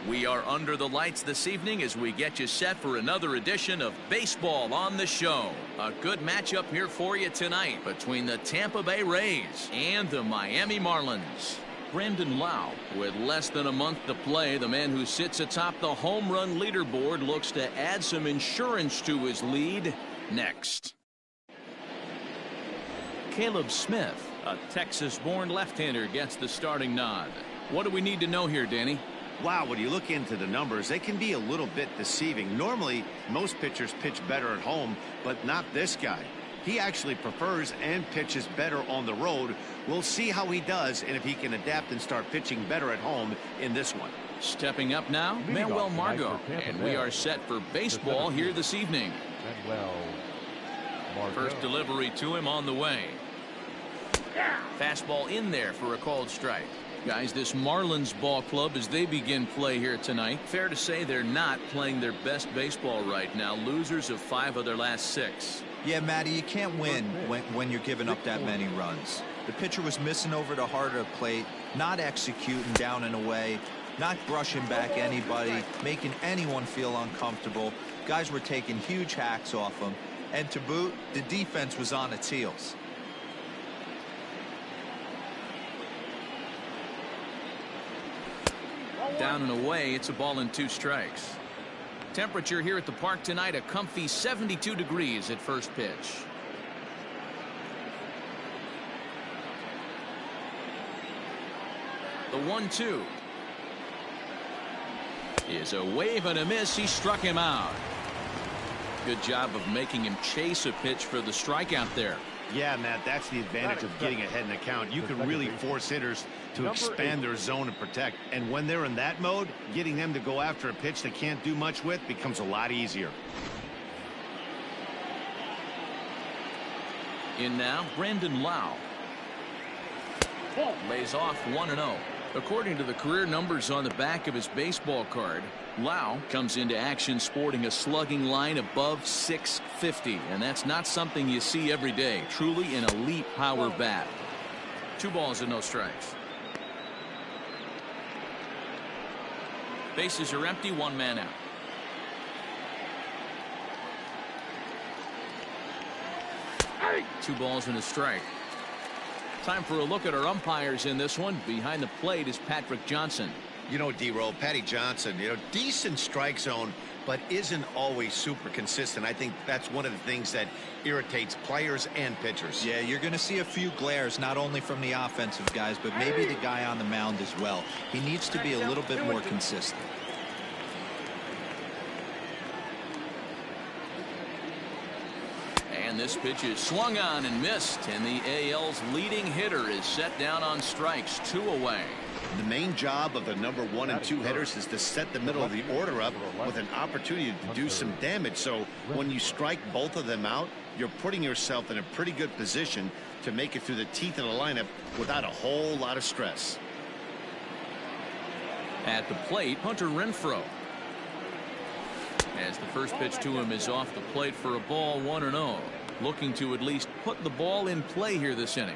We are under the lights this evening as we get you set for another edition of Baseball on the Show. A good matchup here for you tonight between the Tampa Bay Rays and the Miami Marlins. Brandon Lowe, with less than a month to play, the man who sits atop the home run leaderboard looks to add some insurance to his lead next. Caleb Smith, a Texas-born left-hander, gets the starting nod. What do we need to know here, Danny? Wow, when you look into the numbers, they can be a little bit deceiving. Normally, most pitchers pitch better at home, but not this guy. He actually prefers and pitches better on the road. We'll see how he does and if he can adapt and start pitching better at home in this one. Stepping up now, Manuel Margot, and we are set for baseball here this evening. First delivery to him on the way. Fastball in there for a called strike. Guys, this Marlins ball club, as they begin play here tonight, fair to say they're not playing their best baseball right now. Losers of 5 of their last 6. Yeah, Matty, you can't win when you're giving up that many runs. The pitcher was missing over the heart of the plate, not executing down and away, not brushing back anybody, making anyone feel uncomfortable. Guys were taking huge hacks off him. And to boot, the defense was on its heels. Down and away, it's a ball and 2 strikes. Temperature here at the park tonight, a comfy 72 degrees at first pitch. The 1-2 is a wave and a miss. He struck him out. Good job of making him chase a pitch for the strikeout there. Yeah, Matt, that's the advantage of getting ahead in the count. You can really force hitters to expand their zone and protect. And when they're in that mode, getting them to go after a pitch they can't do much with becomes a lot easier. In now, Brandon Lowe. Lays off 1-0. According to the career numbers on the back of his baseball card, Lowe comes into action sporting a slugging line above .650, and that's not something you see every day. Truly an elite power bat. 2 balls and no strikes. Bases are empty, 1 man out. Hey. 2 balls and a strike. Time for a look at our umpires in this one. Behind the plate is Patrick Johnson. You know, D-Roll, Patty Johnson, decent strike zone, but isn't always super consistent. I think that's one of the things that irritates players and pitchers. Yeah, you're going to see a few glares, not only from the offensive guys, but maybe the guy on the mound as well. He needs to be a little bit more consistent. And this pitch is swung on and missed, and the AL's leading hitter is set down on strikes, 2 away. The main job of the number 1 and 2 hitters is to set the middle of the order up with an opportunity to do some damage. So when you strike both of them out, you're putting yourself in a pretty good position to make it through the teeth of the lineup without a whole lot of stress. At the plate, Hunter Renfroe. As the first pitch to him is off the plate for a ball, 1-0. Looking to at least put the ball in play here this inning.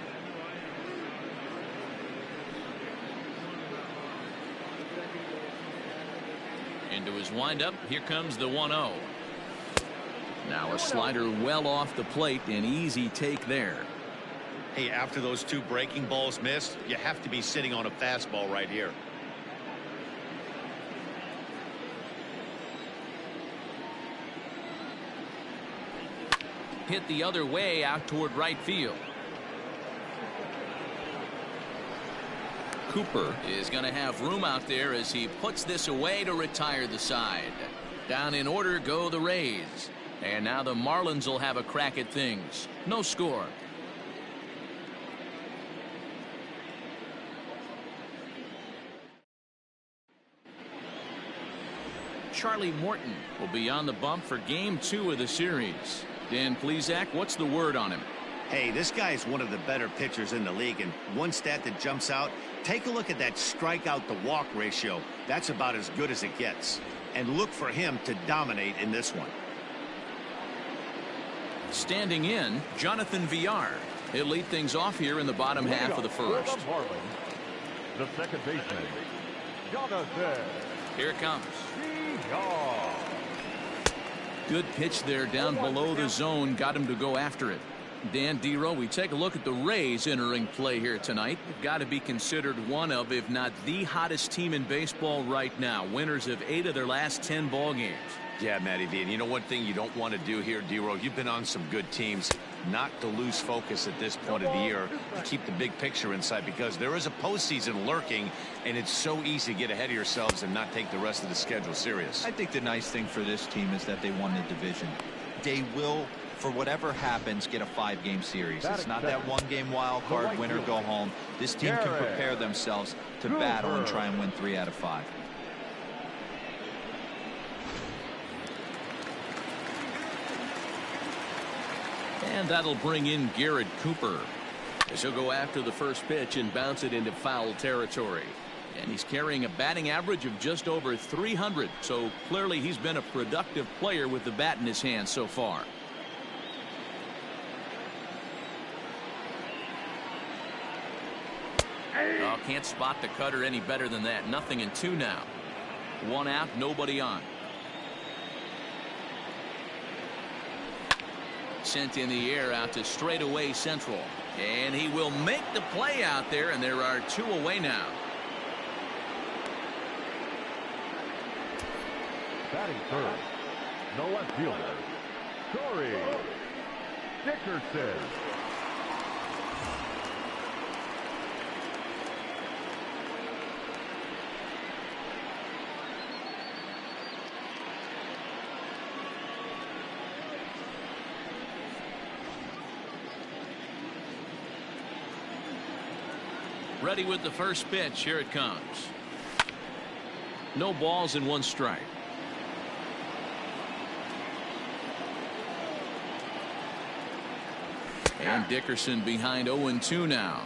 Into his windup, here comes the 1-0. Now a slider well off the plate, an easy take there. Hey, after those 2 breaking balls missed, you have to be sitting on a fastball right here. Hit the other way out toward right field. Cooper is going to have room out there as he puts this away to retire the side. Down in order go the Rays. And now the Marlins will have a crack at things. No score. Charlie Morton will be on the bump for game 2 of the series. Dan Plesac, what's the word on him? Hey, this guy is one of the better pitchers in the league, and one stat that jumps out, take a look at that strikeout to walk ratio. That's about as good as it gets. And look for him to dominate in this one. Standing in, Jonathan Villar. He'll lead things off here in the bottom half of the first. The second baseman, Jonathan Here it comes. Good pitch there down below the zone. Got him to go after it. Dan Dero, we take a look at the Rays entering play here tonight. They've got to be considered one of, if not the hottest team in baseball right now. Winners of 8 of their last 10 ball games. Yeah, Matty V. And you know one thing you don't want to do here, Dero, you've been on some good teams. Not to lose focus at this point of the year, to keep the big picture in sight, because there is a postseason lurking, and it's so easy to get ahead of yourselves and not take the rest of the schedule serious. I think the nice thing for this team is that they won the division. They will, for whatever happens, get a 5-game series. It's not that 1-game wild card, win or go home. This team can prepare themselves to battle and try and win 3 out of 5. And that'll bring in Garrett Cooper, as he'll go after the first pitch and bounce it into foul territory. And he's carrying a batting average of just over 300, so clearly he's been a productive player with the bat in his hand so far. Oh, can't spot the cutter any better than that. 0-2 now. 1 out, nobody on. Sent in the air out to straightaway central. And he will make the play out there, and there are 2 away now. Batting third, the left fielder, Corey Dickerson. Ready with the first pitch. Here it comes. No balls and 1 strike. And Dickerson behind 0-2 now.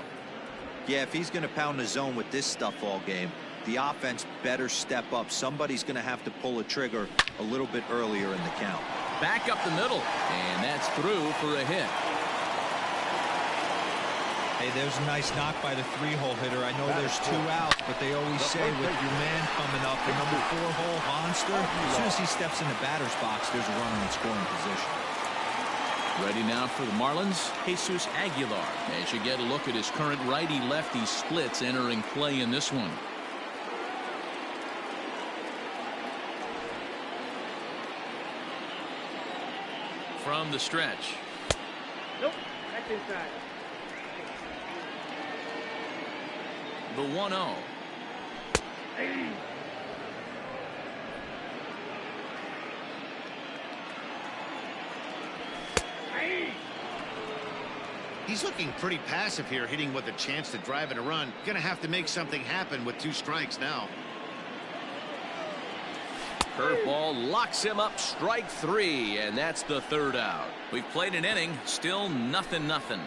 Yeah, if he's going to pound the zone with this stuff all game, the offense better step up. Somebody's going to have to pull a trigger a little bit earlier in the count. Back up the middle, and that's through for a hit. Hey, there's a nice knock by the 3-hole hitter. I know there's 2 outs, but they always say with your man coming up, the number 4-hole monster, as soon as he steps in the batter's box, there's a runner in scoring position. Ready now for the Marlins, Jesus Aguilar. As you get a look at his current righty-lefty splits entering play in this one. From the stretch. Nope, that's inside. The 1-0. He's looking pretty passive here, hitting with a chance to drive in a run. Gonna have to make something happen with 2 strikes now. Curveball locks him up, strike 3, and that's the 3rd out. We've played an inning, still 0-0.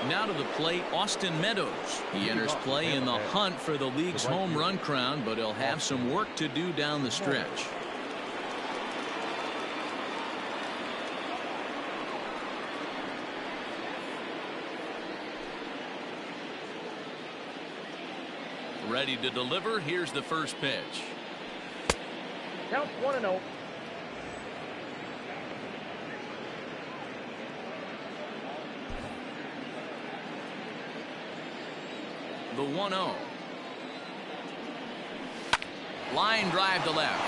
Now to the plate, Austin Meadows. He enters play in the hunt for the league's home run crown, but he'll have some work to do down the stretch. Ready to deliver. Here's the first pitch. Count 1-0. The 1-0. Line drive to left.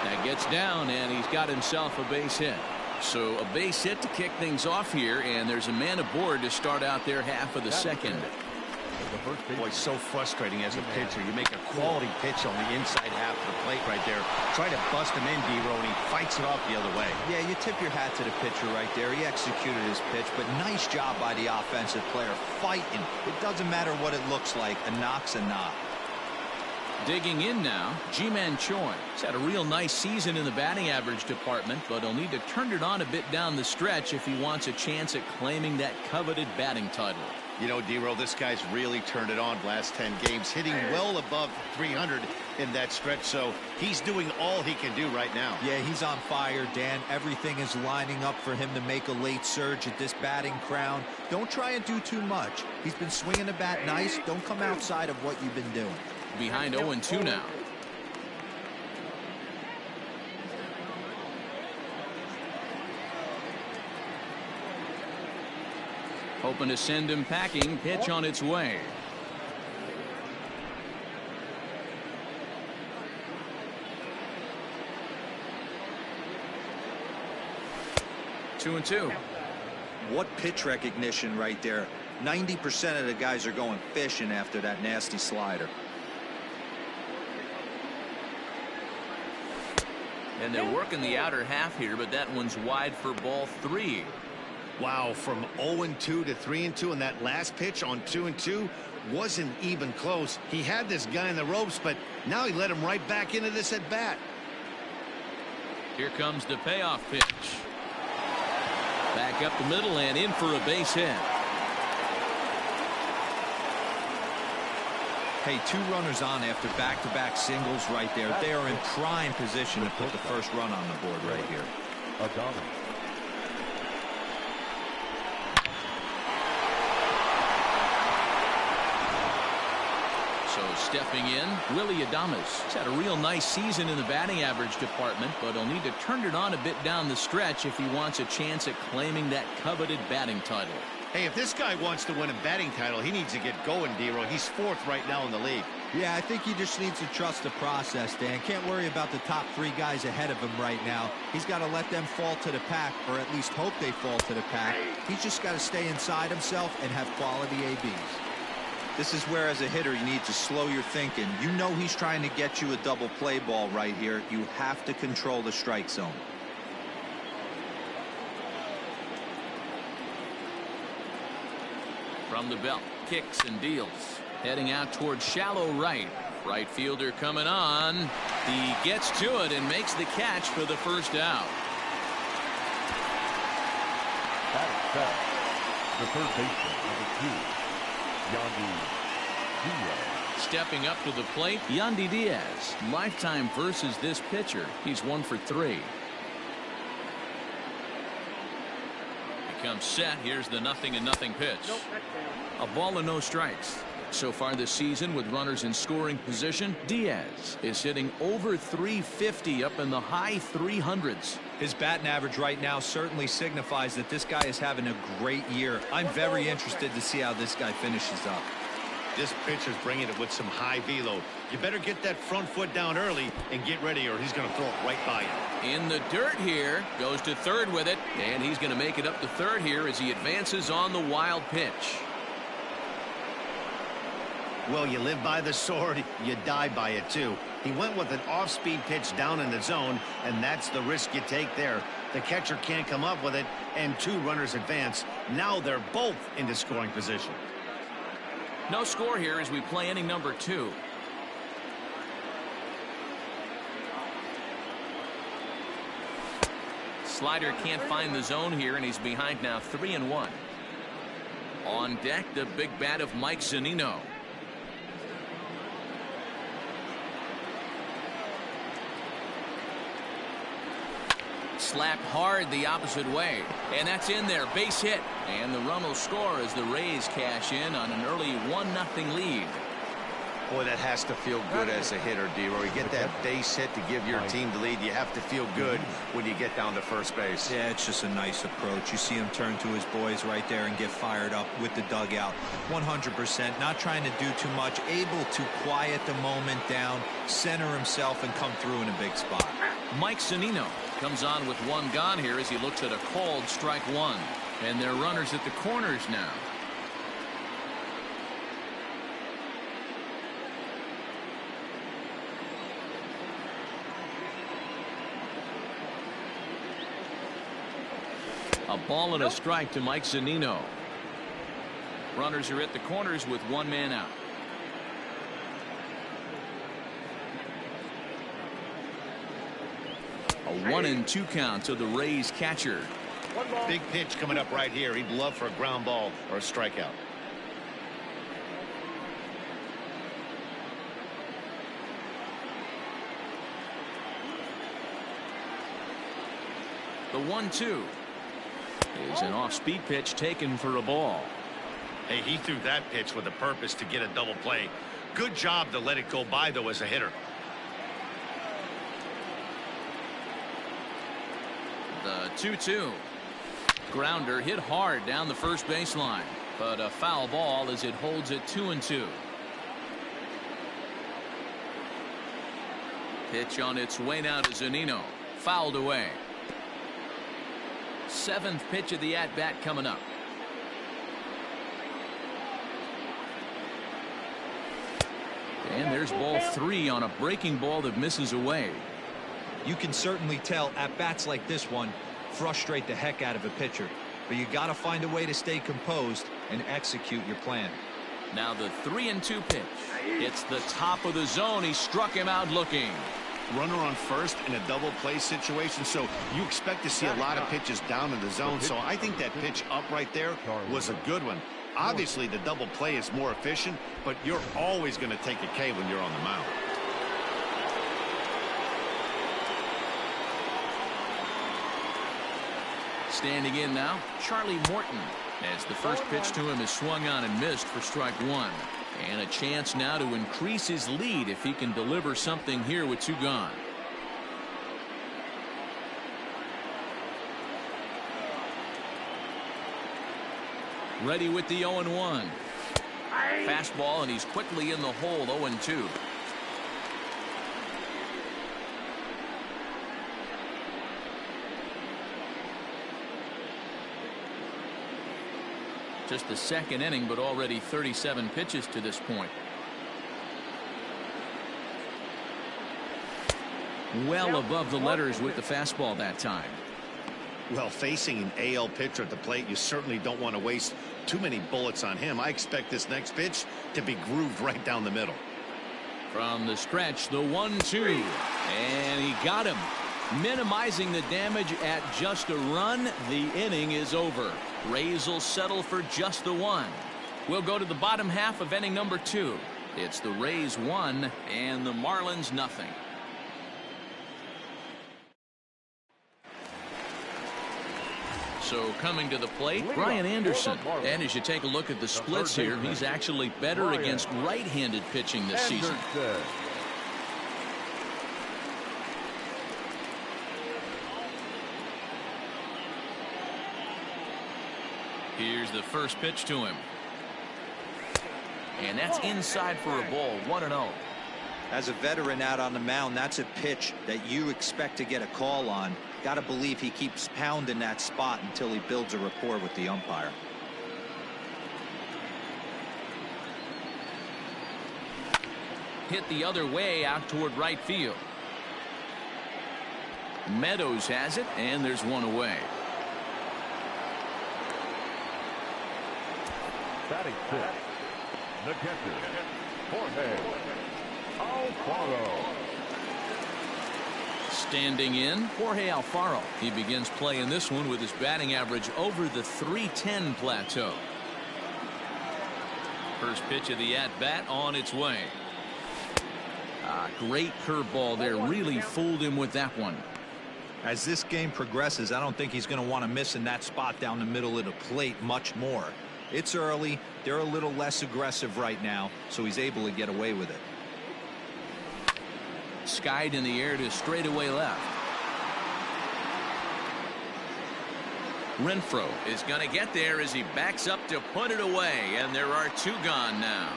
That gets down, and he's got himself a base hit. So a base hit to kick things off here, and there's a man aboard to start out their half of the second. Boy, so frustrating as a pitcher. You make a quality pitch on the inside half of the plate right there. Try to bust him in, Dero, and he fights it off the other way. Yeah, you tip your hat to the pitcher right there. He executed his pitch, but nice job by the offensive player fighting. It doesn't matter what it looks like. A knock's a knock. Digging in now, Ji-Man Choi. He's had a real nice season in the batting average department, but he'll need to turn it on a bit down the stretch if he wants a chance at claiming that coveted batting title. You know, Dero, this guy's really turned it on the last 10 games, hitting well above 300 in that stretch, so he's doing all he can do right now. Yeah, he's on fire, Dan. Everything is lining up for him to make a late surge at this batting crown. Don't try and do too much. He's been swinging the bat nice. Don't come outside of what you've been doing. Behind 0-2 now. Hoping to send him packing. Pitch on its way. Two and two. What pitch recognition right there. 90% of the guys are going fishing after that nasty slider. And they're working the outer half here, but that one's wide for ball 3. Wow, from 0-2 to 3-2, and that last pitch on 2-2 wasn't even close. He had this guy in the ropes, but now he let him right back into this at bat. Here comes the payoff pitch. Back up the middle and in for a base hit. Hey, 2 runners on after back-to-back singles right there. They are in prime position to put the first run on the board right here. So stepping in, Willie Adames. He's had a real nice season in the batting average department, but he'll need to turn it on a bit down the stretch if he wants a chance at claiming that coveted batting title. Hey, if this guy wants to win a batting title, he needs to get going, D-Roy. He's 4th right now in the league. Yeah, I think he just needs to trust the process, Dan. Can't worry about the top 3 guys ahead of him right now. He's got to let them fall to the pack, or at least hope they fall to the pack. He's just got to stay inside himself and have quality ABs. This is where, as a hitter, you need to slow your thinking. You know he's trying to get you a double play ball right here. You have to control the strike zone. From the belt, kicks and deals. Heading out towards shallow right. Right fielder coming on. He gets to it and makes the catch for the first out. The third baseman, number 2. Yandy Diaz. Stepping up to the plate, Yandy Diaz. Lifetime versus this pitcher. He's 1 for 3. Becomes set. Here's the 0-0 pitch. A ball and no strikes. So far this season, with runners in scoring position, Diaz is hitting over 350 up in the high 300s. His batting average right now certainly signifies that this guy is having a great year. I'm very interested to see how this guy finishes up. This pitcher's bringing it with some high velo. You better get that front foot down early and get ready, or he's going to throw it right by you. In the dirt here, goes to third with it, and he's going to make it up to third here as he advances on the wild pitch. Well, you live by the sword, you die by it too. He went with an off-speed pitch down in the zone, and that's the risk you take there. The catcher can't come up with it, and 2 runners advance. Now they're both into scoring position. No score here as we play inning number 2. Slider can't find the zone here, and he's behind now 3-1. On deck, the big bat of Mike Zunino. Slapped hard the opposite way, and that's in there. Base hit, and the run will score as the Rays cash in on an early 1-0 lead. Boy, that has to feel good as a hitter, D-Roy. You get that base hit to give your team the lead. You have to feel good when you get down to first base. Yeah, it's just a nice approach. You see him turn to his boys right there and get fired up with the dugout. 100%, not trying to do too much, able to quiet the moment down, center himself, and come through in a big spot. Mike Zunino comes on with 1 gone here as he looks at a called strike 1. And they're runners at the corners now. A ball and a strike to Mike Zunino. Runners are at the corners with 1 man out. A 1-2 count to the Rays catcher. Big pitch coming up right here. He'd love for a ground ball or a strikeout. The 1-2 is an off-speed pitch taken for a ball. Hey, he threw that pitch with a purpose to get a double play. Good job to let it go by, though, as a hitter. The 2-2. Grounder hit hard down the first baseline, but a foul ball as it holds it 2-2. Pitch on its way now to Zunino. Fouled away. 7th pitch of the at-bat coming up. And there's ball 3 on a breaking ball that misses away. You can certainly tell at-bats like this one frustrate the heck out of a pitcher, but you got to find a way to stay composed and execute your plan. Now the 3-2 pitch. It's the top of the zone. He struck him out looking. Runner on first in a double play situation, so you expect to see a lot of pitches down in the zone. So I think that pitch up right there was a good one. Obviously the double play is more efficient, but you're always going to take a K when you're on the mound. Standing in now, Charlie Morton, as the first pitch to him is swung on and missed for strike 1. And a chance now to increase his lead if he can deliver something here with 2 gone. Ready with the 0-1. Fastball, and he's quickly in the hole. 0-2. Just the 2nd inning, but already 37 pitches to this point. Well above the letters with the fastball that time. Well, facing an AL pitcher at the plate, you certainly don't want to waste too many bullets on him. I expect this next pitch to be grooved right down the middle. From the stretch, the 1-2, and he got him. Minimizing the damage at just a run. The inning is over. Rays will settle for just the 1. We'll go to the bottom half of inning number 2. It's the Rays 1 and the Marlins nothing. So coming to the plate, Brian Anderson. And as you take a look at the splits here, he's actually better against right-handed pitching this season. Here's the first pitch to him. And that's inside for a ball. 1-0. As a veteran out on the mound, that's a pitch that you expect to get a call on. Got to believe he keeps pounding that spot until he builds a rapport with the umpire. Hit the other way out toward right field. Meadows has it, and there's one away. Batting fifth, the catcher, Jorge Alfaro. Standing in, Jorge Alfaro. He begins playing this one with his batting average over the .310 plateau. First pitch of the at-bat on its way. Great curveball there. Really fooled him with that one. As this game progresses, I don't think he's going to want to miss in that spot down the middle of the plate much more. It's early. They're a little less aggressive right now, so he's able to get away with it. Skied in the air to straightaway left. Renfroe is going to get there as he backs up to put it away, and there are 2 gone now.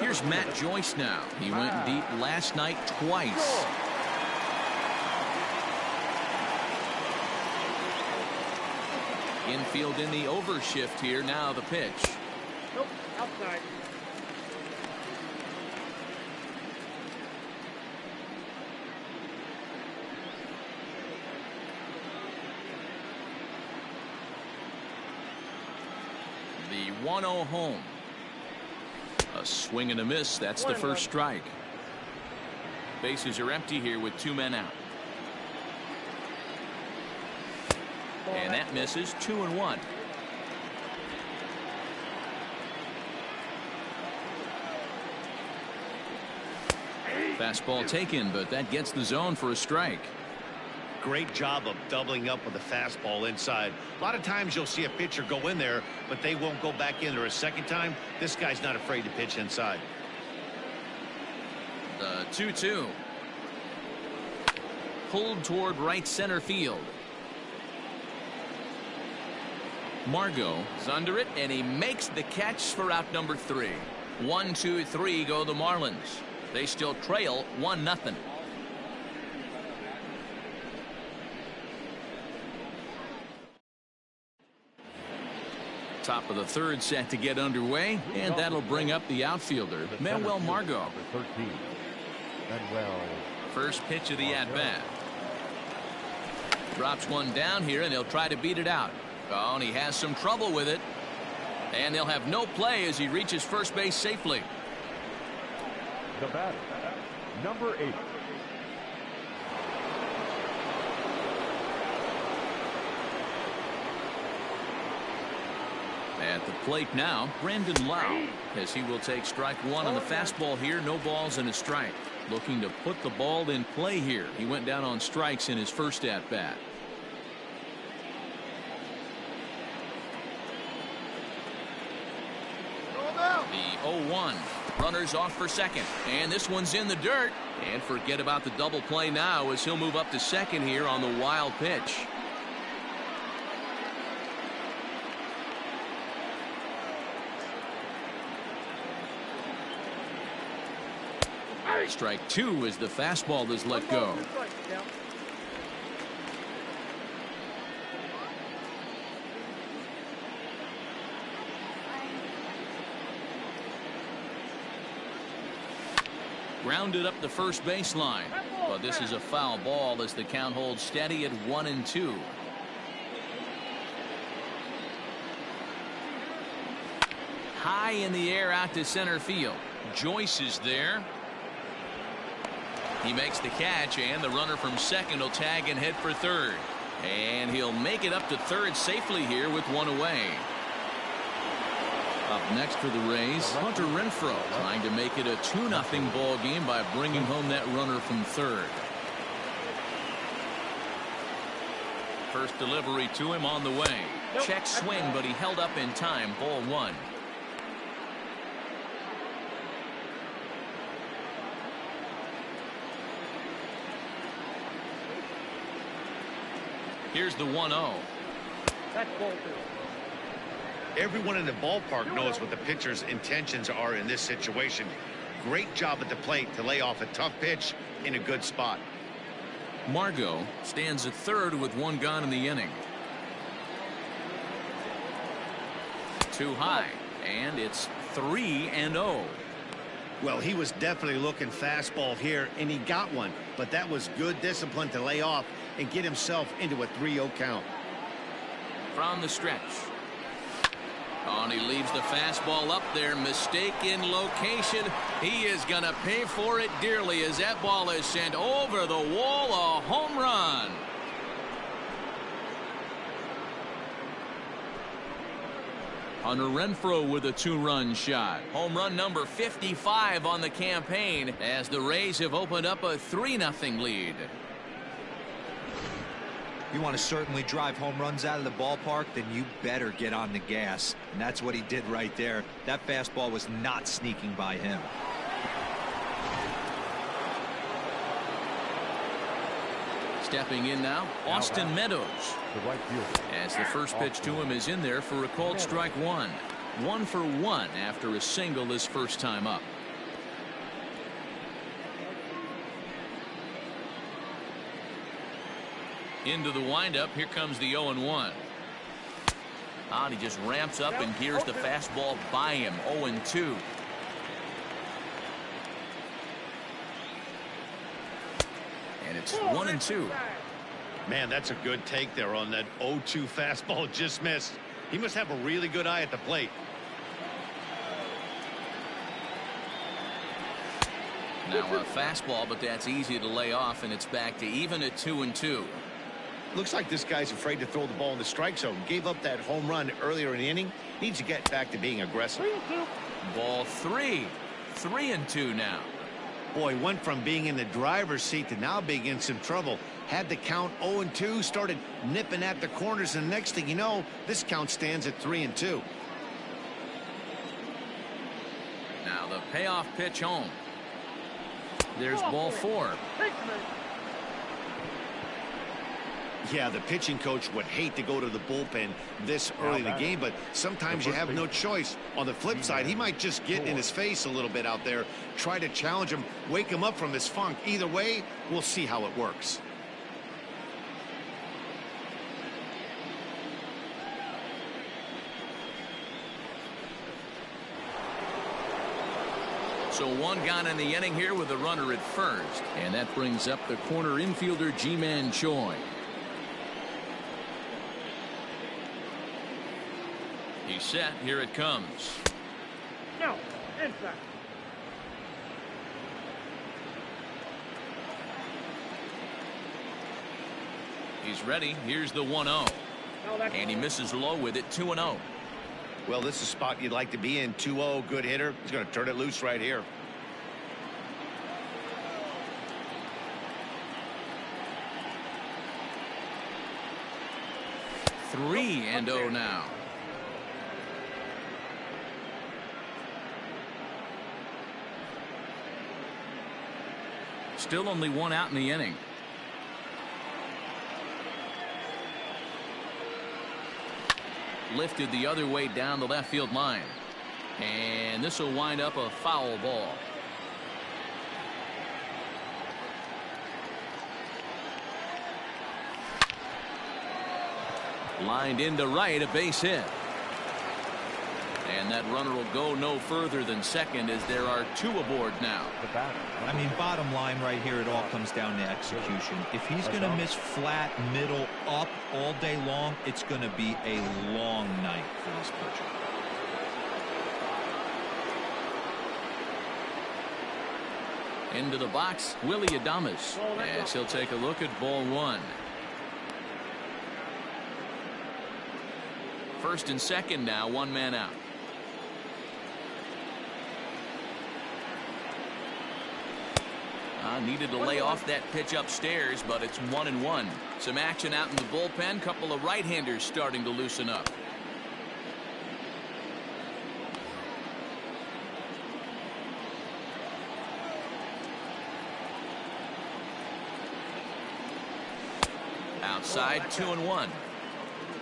Here's Matt Joyce now. He went deep last night twice. Infield in the overshift here. Now the pitch. Nope, outside. The 1-0 home. A swing and a miss. That's the first strike. Bases are empty here with 2 men out. And that misses. 2-1. Fastball taken, but that gets the zone for a strike. Great job of doubling up with a fastball inside. A lot of times you'll see a pitcher go in there, but they won't go back in there a second time. This guy's not afraid to pitch inside. The 2-2. Pulled toward right center field. Margot is under it, and he makes the catch for out number 3. 1, 2, 3 go the Marlins. They still trail 1-0. Top of the third set to get underway, and that'll bring up the outfielder, Manuel Margot. 13. Manuel. First pitch of the at-bat. Drops one down here, and he'll try to beat it out. Oh, and he has some trouble with it. And they'll have no play as he reaches first base safely. The batter, number 8. At the plate now, Brandon Lau, as he will take strike one on the fastball here. No balls and a strike. Looking to put the ball in play here. He went down on strikes in his first at bat. The 0-1. Runners off for second. And this one's in the dirt. And forget about the double play now as he'll move up to second here on the wild pitch. Strike 2 as the fastball is let go. Grounded up the first baseline, but this is a foul ball as the count holds steady at 1-2. High in the air out to center field. Joyce is there. He makes the catch, and the runner from second will tag and head for third. And he'll make it up to third safely here with one away. Up next for the Rays, Hunter Renfroe trying to make it a 2-0 ball game by bringing home that runner from third. First delivery to him on the way. Check swing, but he held up in time. Ball 1. Here's the 1-0. That's ball 2. Everyone in the ballpark knows what the pitcher's intentions are in this situation. Great job at the plate to lay off a tough pitch in a good spot. Margot stands at third with one gone in the inning. Too high, and it's 3-0. Well, he was definitely looking fastball here, and he got one. But that was good discipline to lay off and get himself into a 3-0 count. From the stretch. Oh, and he leaves the fastball up there. Mistake in location. He is going to pay for it dearly as that ball is sent over the wall. A home run. Hunter Renfroe with a 2-run shot. Home run number 55 on the campaign as the Rays have opened up a 3-0 lead. You want to certainly drive home runs out of the ballpark, then you better get on the gas. And that's what he did right there. That fastball was not sneaking by him. Stepping in now, Austin Meadows. The right fielder. As the first pitch to him is in there for a called strike 1. 1 for 1 after a single his first time up. Into the windup. Here comes the 0-1. And he just ramps up and gears the fastball by him. 0-2. And it's 1-2. Man, that's a good take there on that 0-2 fastball. Just missed. He must have a really good eye at the plate. Now a fastball, but that's easy to lay off, and it's back to even at 2-2. Looks like this guy's afraid to throw the ball in the strike zone. Gave up that home run earlier in the inning. Needs to get back to being aggressive. Ball 3. 3-2 now. Boy, went from being in the driver's seat to now being in some trouble. Had the count 0-2, started nipping at the corners, and next thing you know, this count stands at 3-2. Now the payoff pitch home. There's ball 4. Yeah, the pitching coach would hate to go to the bullpen this early in the game, but sometimes you have no choice. On the flip side, he might just get in his face a little bit out there, try to challenge him, wake him up from his funk. Either way, we'll see how it works. So one gone in the inning here with a runner at first, and that brings up the corner infielder Ji-Man Choi. He's set. Here it comes. No, inside. He's ready. Here's the 1-0. And he misses low with it. 2-0. Well, this is a spot you'd like to be in. 2-0, good hitter. He's going to turn it loose right here. Three and 0 now. Still only one out in the inning. Lifted the other way down the left field line. And this will wind up a foul ball. Lined into right, a base hit. And that runner will go no further than second as there are 2 aboard now. I mean, bottom line right here, it all comes down to execution. If he's going to miss flat, middle, up all day long, it's going to be a long night for this pitcher. Into the box, Willie Adames, as he'll take a look at ball 1. First and second now, 1 man out. Needed to lay off that pitch upstairs, but it's 1-1. Some action out in the bullpen. Couple of right-handers starting to loosen up. Outside, 2-1.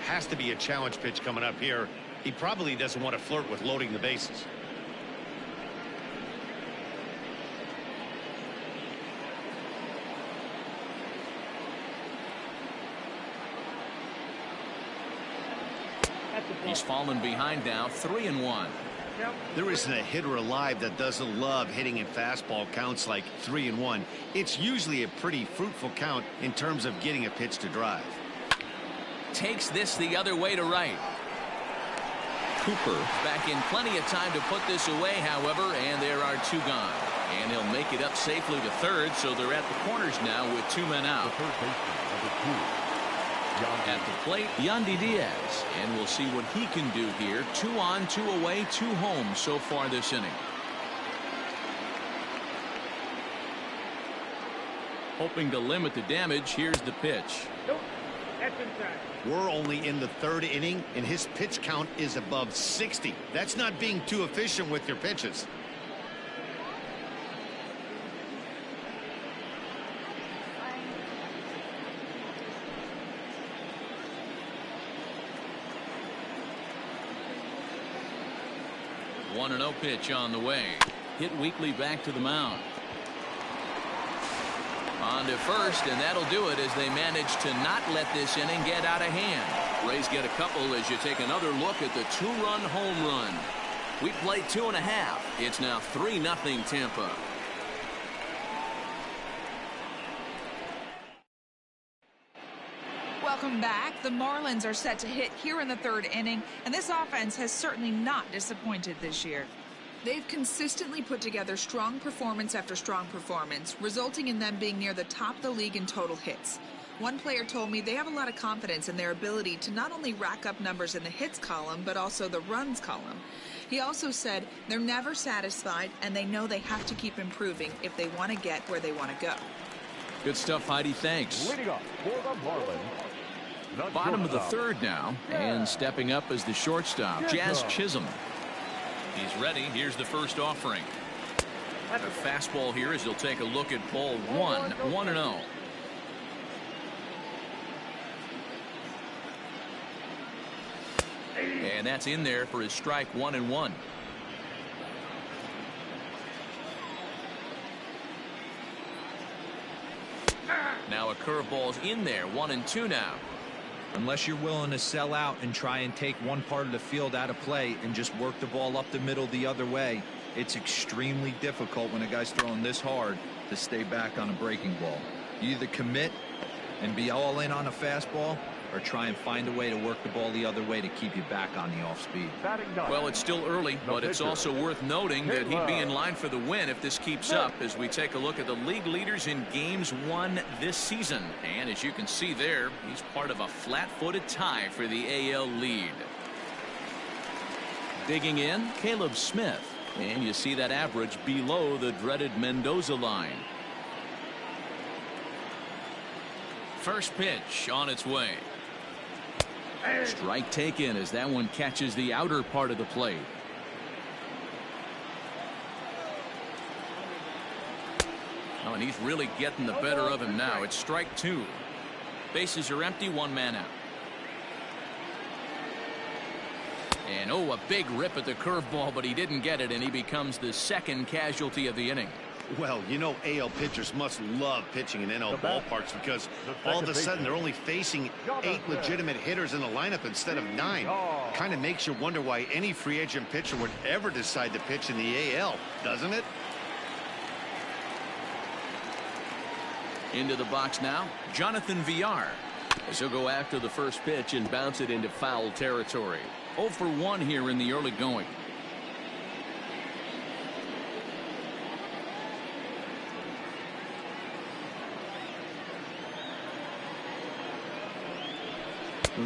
Has to be a challenge pitch coming up here. He probably doesn't want to flirt with loading the bases. He's fallen behind now, 3-1. There isn't a hitter alive that doesn't love hitting in fastball counts like 3-1. It's usually a pretty fruitful count in terms of getting a pitch to drive. Takes this the other way to right. Cooper back in plenty of time to put this away, however, and there are 2 gone. And he'll make it up safely to third, so they're at the corners now with 2 men out. The third baseman, number 2. At the plate, Yandy Diaz, and we'll see what he can do here. 2 on, 2 away, 2 home so far this inning. Hoping to limit the damage. Here's the pitch. Nope, that's inside. We're only in the 3rd inning, and his pitch count is above 60. That's not being too efficient with your pitches. One 1-0 pitch on the way. Hit weakly back to the mound. On to first, and that'll do it as they manage to not let this inning get out of hand. Rays get a couple as you take another look at the 2-run home run. We played 2.5. It's now 3-0 Tampa. Welcome back. The Marlins are set to hit here in the 3rd inning, and this offense has certainly not disappointed this year. They've consistently put together strong performance after strong performance, resulting in them being near the top of the league in total hits. One player told me they have a lot of confidence in their ability to not only rack up numbers in the hits column, but also the runs column. He also said they're never satisfied and they know they have to keep improving if they want to get where they want to go. Good stuff, Heidi. Thanks. Leading off for the Marlins, the Bottom of the shortstop. third now, and stepping up as the shortstop, Jazz Chisholm. He's ready. Here's the first offering. A fastball here as he'll take a look at ball one, 1-0. And that's in there for his strike 1-1. Now a curveball's in there, 1-2 now. Unless you're willing to sell out and try and take one part of the field out of play and just work the ball up the middle the other way, it's extremely difficult when a guy's throwing this hard to stay back on a breaking ball. You either commit and be all in on a fastball or try and find a way to work the ball the other way to keep you back on the off speed. Well, it's still early, but it's also worth noting that he'd be in line for the win if this keeps up as we take a look at the league leaders in games won this season. And as you can see there, he's part of a flat-footed tie for the AL lead. Digging in, Caleb Smith. And you see that average below the dreaded Mendoza line. First pitch on its way. Strike taken as that one catches the outer part of the plate. Oh, and he's really getting the better of him now. It's strike two. Bases are empty, one man out. And oh, a big rip at the curveball, but he didn't get it, and he becomes the second casualty of the inning. Well, you know, AL pitchers must love pitching in NL ballparks because all of a sudden they're only facing 8 legitimate hitters in the lineup instead of 9. Kind of makes you wonder why any free agent pitcher would ever decide to pitch in the AL, doesn't it? Into the box now, Jonathan Villar, as he'll go after the first pitch and bounce it into foul territory. 0 for 1 here in the early going.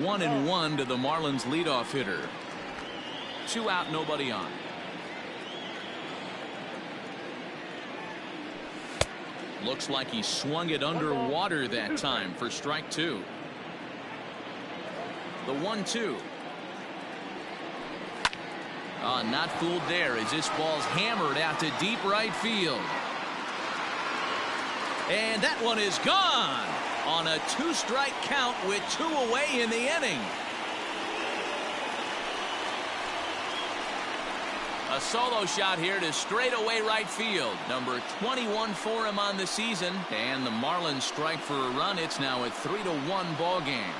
One and one to the Marlins leadoff hitter. 2 out, nobody on. Looks like he swung it underwater that time for strike 2. The 1-2. Not fooled there as this ball's hammered out to deep right field. And that one is gone on a 2-strike count with 2 away in the inning. A solo shot here to straightaway right field. Number 21 for him on the season. And the Marlins strike for a run. It's now a 3-1 ball game.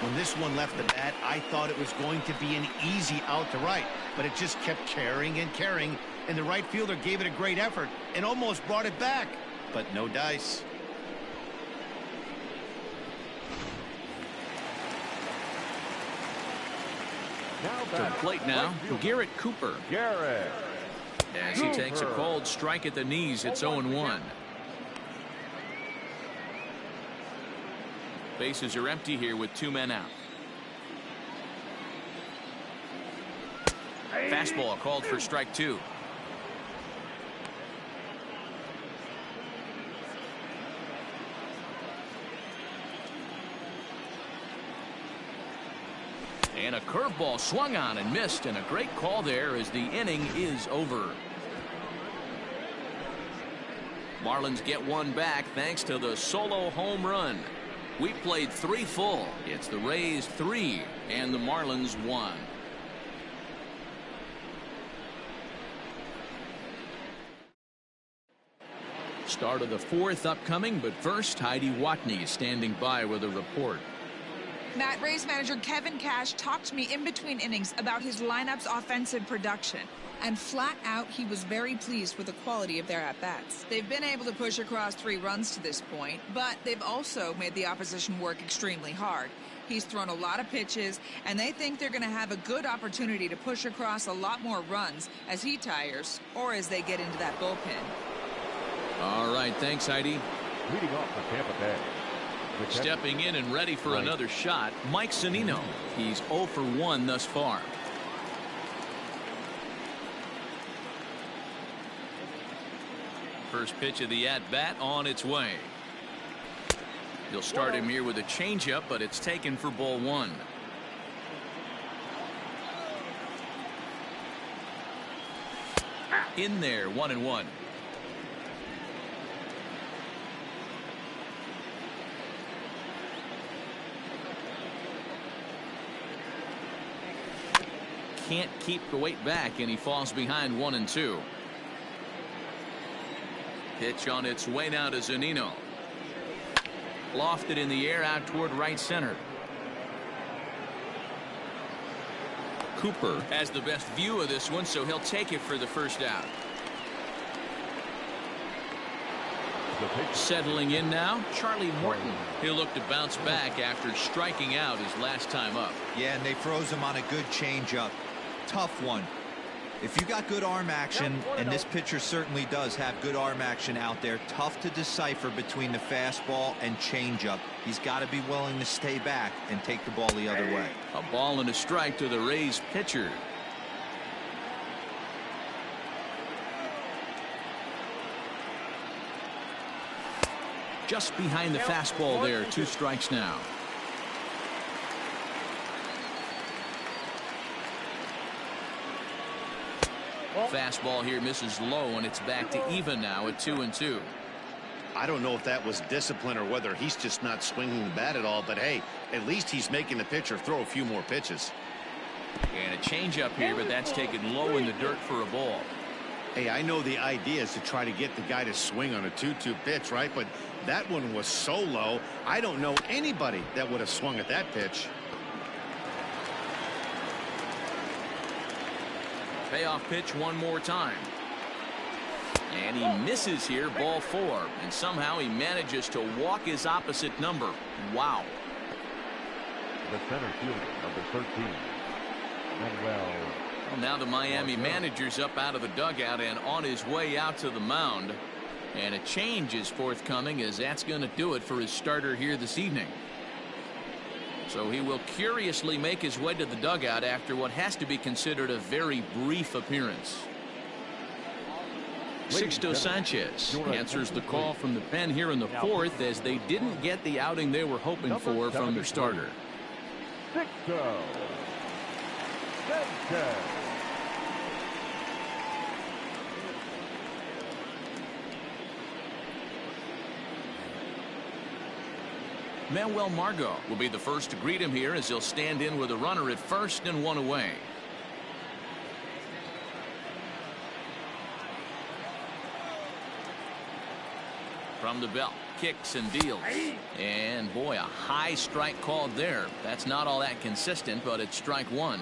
When this one left the bat, I thought it was going to be an easy out to right, but it just kept carrying and carrying, and the right fielder gave it a great effort and almost brought it back, but no dice. To the plate now, Garrett Cooper. As he takes a cold strike at the knees, it's 0-1. Bases are empty here with 2 men out. Fastball called for strike 2. And a curveball swung on and missed, and a great call there as the inning is over. Marlins get one back thanks to the solo home run. We played 3 full. It's the Rays 3 and the Marlins 1. Start of the 4th upcoming, but first Heidi Watney standing by with a report. Matt, Rays manager Kevin Cash talked to me in between innings about his lineup's offensive production. And flat out, he was very pleased with the quality of their at-bats. They've been able to push across 3 runs to this point, but they've also made the opposition work extremely hard. He's thrown a lot of pitches, and they think they're going to have a good opportunity to push across a lot more runs as he tires or as they get into that bullpen. All right, thanks, Heidi. Leading off for Tampa Bay. Stepping in and ready for another shot, Mike Zunino. He's 0 for 1 thus far. First pitch of the at-bat on its way. He'll start him here with a changeup, but it's taken for ball 1. In there, 1-1. Can't keep the weight back, and he falls behind 1-2. Pitch on its way now to Zunino. Lofted in the air out toward right center. Cooper has the best view of this one, so he'll take it for the first out. Settling in now, Charlie Morton. He'll look to bounce back after striking out his last time up. Yeah, and they froze him on a good changeup. Tough one. If you got good arm action, and this pitcher certainly does have good arm action out there, tough to decipher between the fastball and changeup. He's got to be willing to stay back and take the ball the other way. A ball and a strike to the Rays pitcher. Just behind the fastball there, 2 strikes now. Fastball here misses low, and it's back to even now at 2-2. I don't know if that was discipline or whether he's just not swinging the bat at all, but hey, at least he's making the pitcher throw a few more pitches. And a changeup here, but that's taken low in the dirt for a ball. Hey, I know the idea is to try to get the guy to swing on a 2-2 pitch, right? But that one was so low, I don't know anybody that would have swung at that pitch. Payoff pitch one more time. And he misses here, ball 4. And somehow he manages to walk his opposite number. Wow. The center fielder, number 13. Well, now the Miami manager's up out of the dugout and on his way out to the mound. And a change is forthcoming, as that's going to do it for his starter here this evening. So he will curiously make his way to the dugout after what has to be considered a very brief appearance. Sixto Sanchez answers the call from the pen here in the 4th, as they didn't get the outing they were hoping for from their starter. Sixto Sanchez. Manuel Margot will be the first to greet him here, as he'll stand in with a runner at first and 1 away. From the belt, kicks and deals. And boy, a high strike called there. That's not all that consistent, but it's strike 1.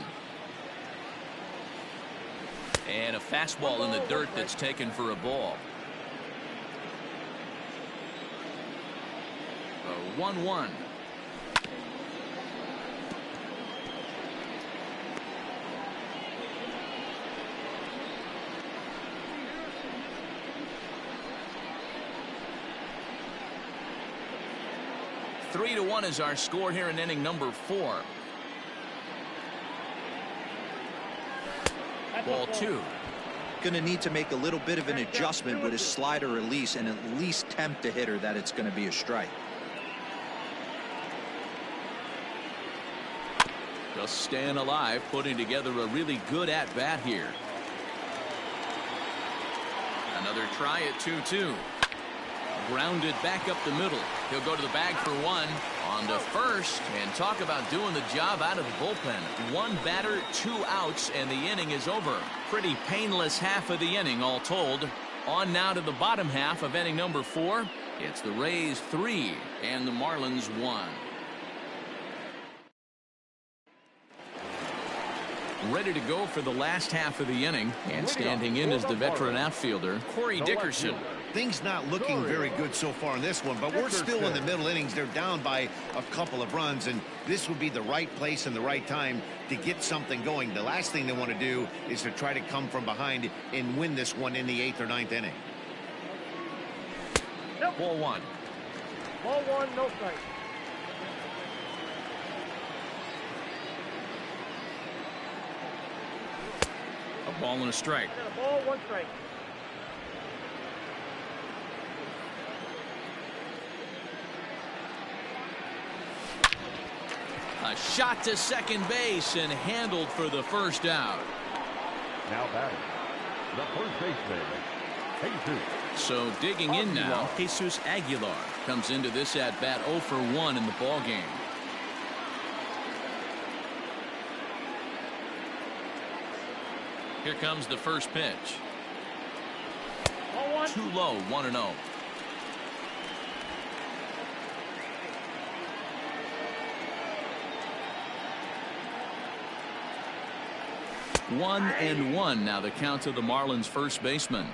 And a fastball in the dirt that's taken for a ball. 1-1. Three to 1 is our score here in inning number 4. Ball 2. Going to need to make a little bit of an adjustment with his slider release and at least tempt the hitter that it's going to be a strike. Just staying alive, putting together a really good at-bat here. Another try at 2-2. Grounded back up the middle. He'll go to the bag for 1. On to first, and talk about doing the job out of the bullpen. 1 batter, 2 outs, and the inning is over. Pretty painless half of the inning, all told. On now to the bottom half of inning number 4. It's the Rays 3 and the Marlins 1. Ready to go for the last half of the inning, and standing in as the veteran outfielder, Corey Dickerson. Things not looking very good so far in this one, but we're still in the middle innings. They're down by a couple of runs, and this would be the right place and the right time to get something going. The last thing they want to do is to try to come from behind and win this one in the 8th or 9th inning. Nope. Ball one. Ball one, no strike. A ball and a strike. And a ball, one strike. A shot to second base and handled for the first out. Now batting, the first baseman, Jesus. So digging in now, Jesus Aguilar comes into this at bat 0 for 1 in the ball game. Here comes the first pitch. Ball one. Too low, 1-0. One and one now the count to the Marlins first baseman.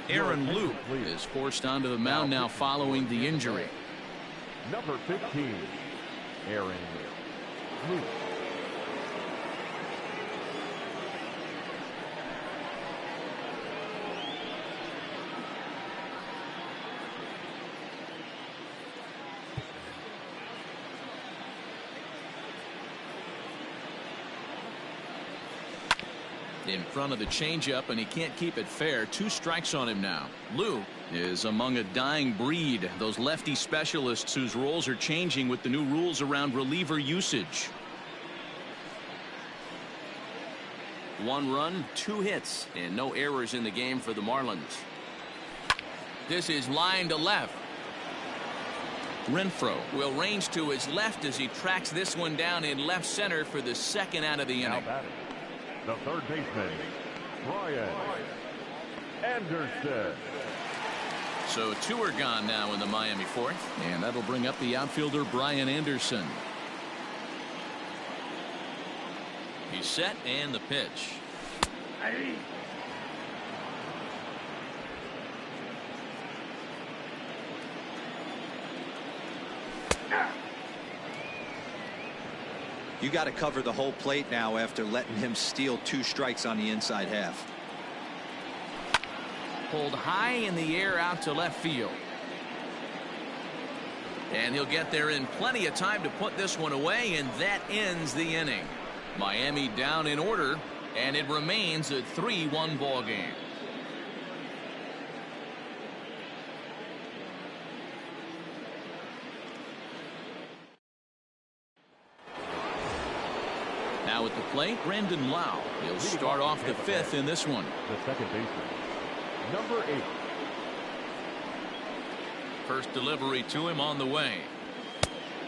Aaron Luke is forced onto the mound now following the injury. Number 15, Aaron Luke. In front of the changeup, and he can't keep it fair. 2 strikes on him now. Luke is among a dying breed, those lefty specialists whose roles are changing with the new rules around reliever usage. 1 run, 2 hits, and no errors in the game for the Marlins. This is line to left. Renfroe will range to his left as he tracks this one down in left center for the second out of the Now inning. batting, the third baseman, Brian Anderson. So 2 are gone now in the Miami fourth, and that'll bring up the outfielder Brian Anderson. He's set, and the pitch. You got to cover the whole plate now after letting him steal 2 strikes on the inside half. Pulled high in the air out to left field. And he'll get there in plenty of time to put this one away, and that ends the inning. Miami down in order, and it remains a 3-1 ball game. Now at the plate, Brandon Lau. He'll start off the 5th in this one. The second baseman, number 8. First delivery to him on the way.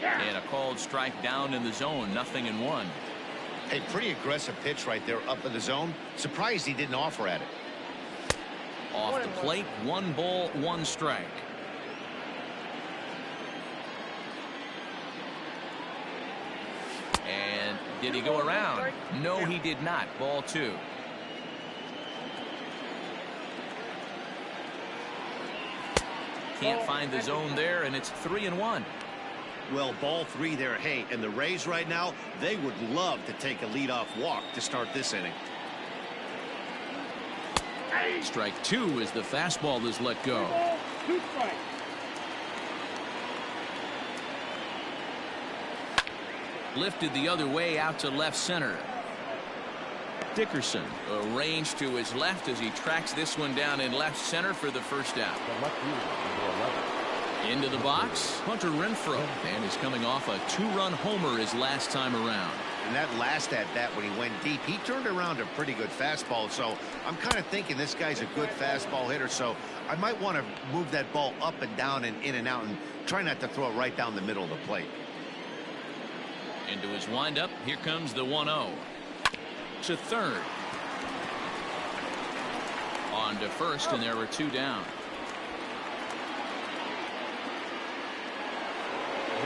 And a called strike down in the zone, 0-1. A pretty aggressive pitch right there up in the zone. Surprised he didn't offer at it. Off the plate, 1 ball, 1 strike. And did he go around? No, he did not. Ball 2. Can't find the zone there, and it's 3-1. Well, ball 3 there. Hey, and the Rays right now, they would love to take a leadoff walk to start this inning. Strike 2 as the fastball is let go. 2 strikes. Lifted the other way out to left center. Dickerson arranged to his left as he tracks this one down in left center for the first out. The left fielder, number 11. Into the box, Hunter Renfroe, and he's coming off a 2-run homer his last time around. And that last at bat when he went deep, he turned around a pretty good fastball. So I'm kind of thinking this guy's a good fastball hitter. So I might want to move that ball up and down and in and out and try not to throw it right down the middle of the plate. Into his windup, here comes the 1-0. To third. On to first, and there were 2 down.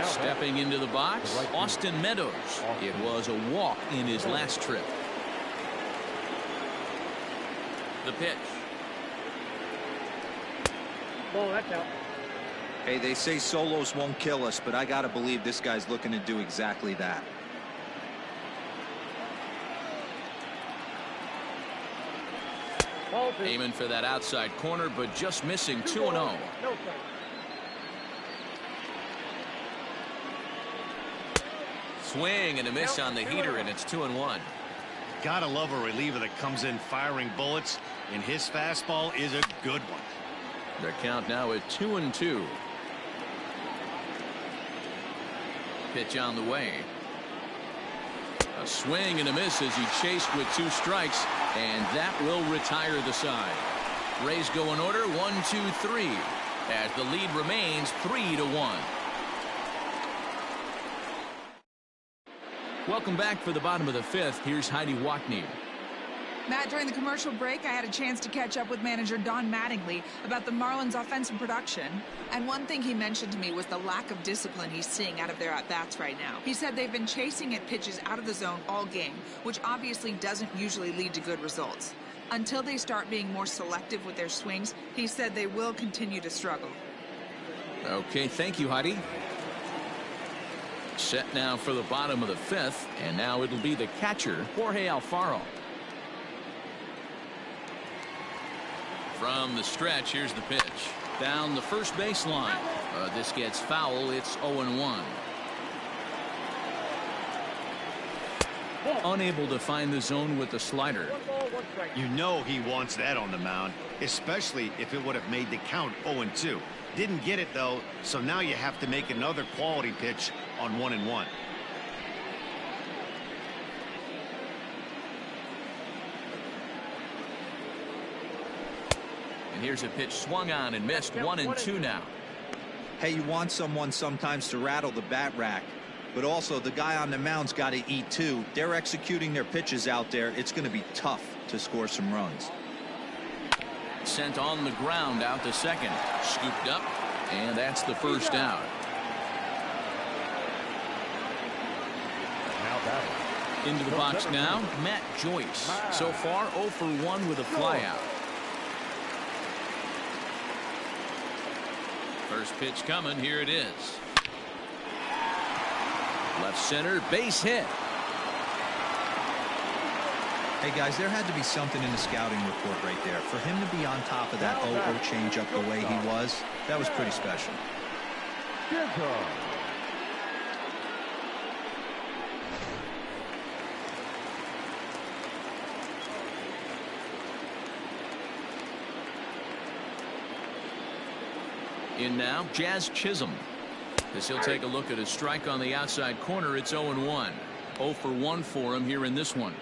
Stepping into the box, Austin Meadows. It was a walk in his last trip. The pitch. Ball, that's out. Hey, they say solos won't kill us, but I got to believe this guy's looking to do exactly that. Ball two. Aiming for that outside corner, but just missing 2-0. No strike. Swing and a miss on the heater, and it's 2-1. Gotta love a reliever that comes in firing bullets, and his fastball is a good one. The count now at 2-2. Pitch on the way. A swing and a miss as he chased with 2 strikes, and that will retire the side. Rays go in order 1-2-3 as the lead remains 3-1. Welcome back for the bottom of the 5th. Here's Heidi Watney. Matt, during the commercial break, I had a chance to catch up with manager Don Mattingly about the Marlins' offensive production. And one thing he mentioned to me was the lack of discipline he's seeing out of their at-bats right now. He said they've been chasing at pitches out of the zone all game, which obviously doesn't usually lead to good results. Until they start being more selective with their swings, he said they will continue to struggle. Okay, thank you, Heidi. Set now for the bottom of the 5th, and now it'll be the catcher, Jorge Alfaro. From the stretch, here's the pitch. Down the first baseline. This gets foul. It's 0-1. Unable to find the zone with the slider. 1 ball, 1 strike. You know he wants that on the mound, especially if it would have made the count 0-2. Didn't get it, though, so now you have to make another quality pitch on 1-1. And here's a pitch swung on and missed. 1-2 now. Hey, you want someone sometimes to rattle the bat rack, but also the guy on the mound's got to eat too. They're executing their pitches out there. It's going to be tough to score some runs. Sent on the ground out to second. Scooped up, and that's the first out. Now batting. Into the box now, Matt Joyce. So far 0 for 1 with a flyout. First pitch coming. Here it is. Left center, base hit. Hey, guys, there had to be something in the scouting report right there. For him to be on top of that 0-0 changeup the way he was, that was pretty special. In now, Jazz Chisholm. As he'll take a look at a strike on the outside corner, it's 0-1. 0 for 1 for him here in this one.